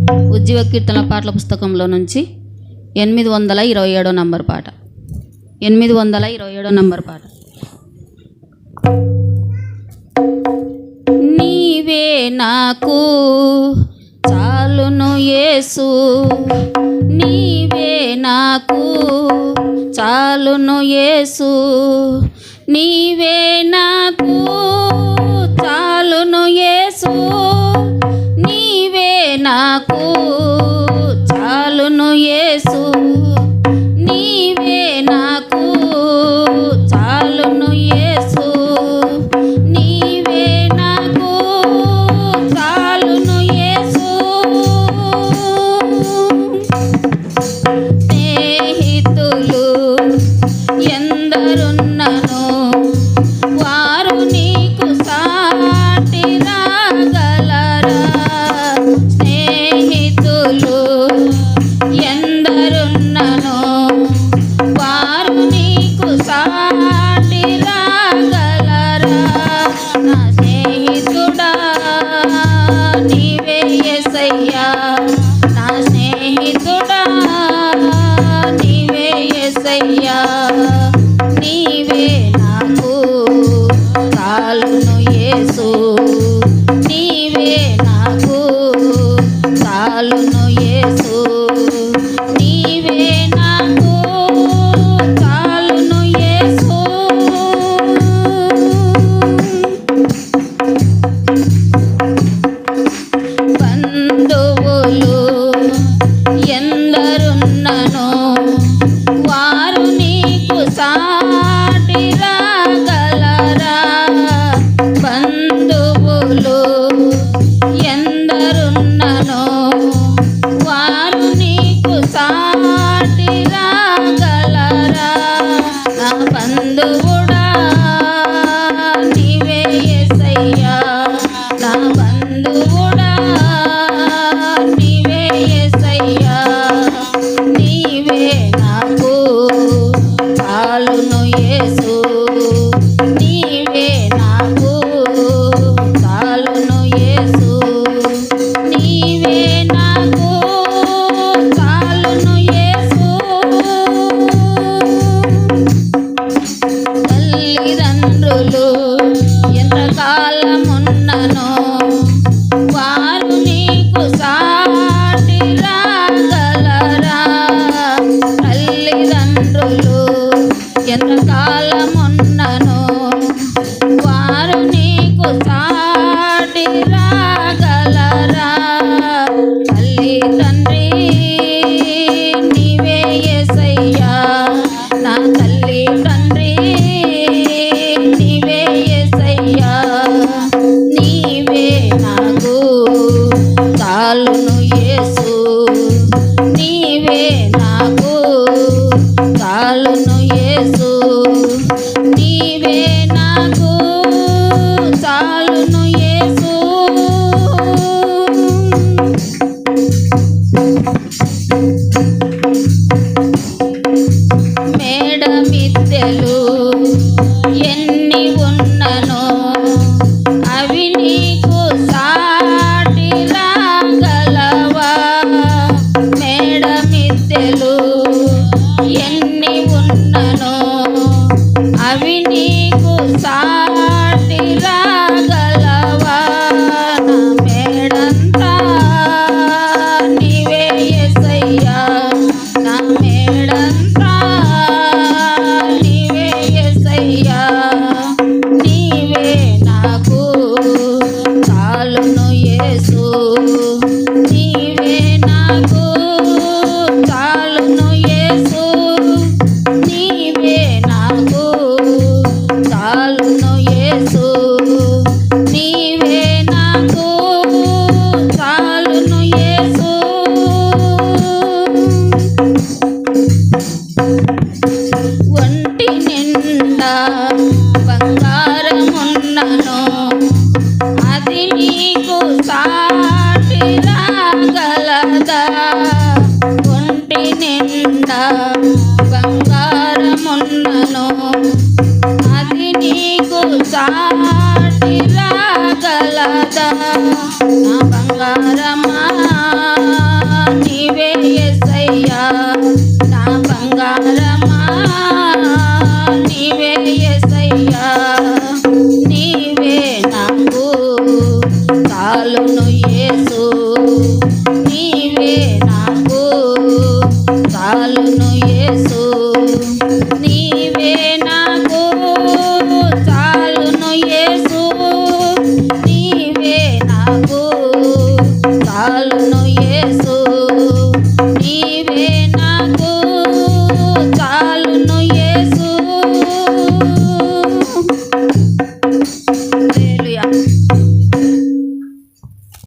ఉజ్జీవ కీర్తనల పాటల పుస్తకంలో నుంచి 827 నంబర్ పాట. 827 నంబర్ పాట. నీవే నాకు చాలును యేసు, నీవే నాకు చాలును యేసు, నీవే నాకు చాలును యేసు, నీవే నాకు చాలును యేసు, నీవే నాకు చాలును యేసు, నీవే నాకు చాలును యేసు. స్నేహితులు ఎందరున్నను వారు నీకు సాటి రాగలరా, స్నేహితులు ఎందరున్నను వారు నీకు సాటి రాగలరా. నా స్నేహితుడా నీవే యేసయ్యా, నా స్నేహితుడా నీవే యేసయ్యా, నీవే నాకు చాలును యేసు, నీవే నాకు చాలును యేసు, నీవే నాకు చాలును యేసు. బంధువులు ఎందరున్నను వారు నీకు సాటి రాగలరా, బంధువులు ఎందరున్నను వారు నీకు సాటి రాగలరా. నా బంధువుడా నీవే యేసయ్యా, నా బంధువుడా నీవే యేసయ్యా, నీవే నాకు చాలును యేసు, నీవే నాకు చాలును యేసు, నీవే నాకు చాలును యేసు. తల్లిదండ్రులు ఎంతకాలమున్ననో వారు నీకు సాటి రాగలరా, తల్లిదండ్రులు ఎంతకాలమున్ననో వారు నీకు సాటి రాగలరా. తల్లి తండ్రి నీవే యేసయ్యా, నా తల్లి తండ్రి నీవే యేసయ్యా, నీవే నాకు చాలును యేసు, నీవే నాకు చాలును యేసు, నీవే నాకు చాలును యేసు. మేడ మిద్దెలు ఎన్ని ఉన్ననో అవి నీకు సాటి రాగలవా, మేడ మిద్దెలు ఎన్ని ఉన్ననో అవి నీకు సాటి రాగలవా. నా మేడంతా నీవే యేసయ్యా, నా మేడంతా నీవే యేసయ్యా, నీవే నాకు చాలును యేసు, నీవే నాకు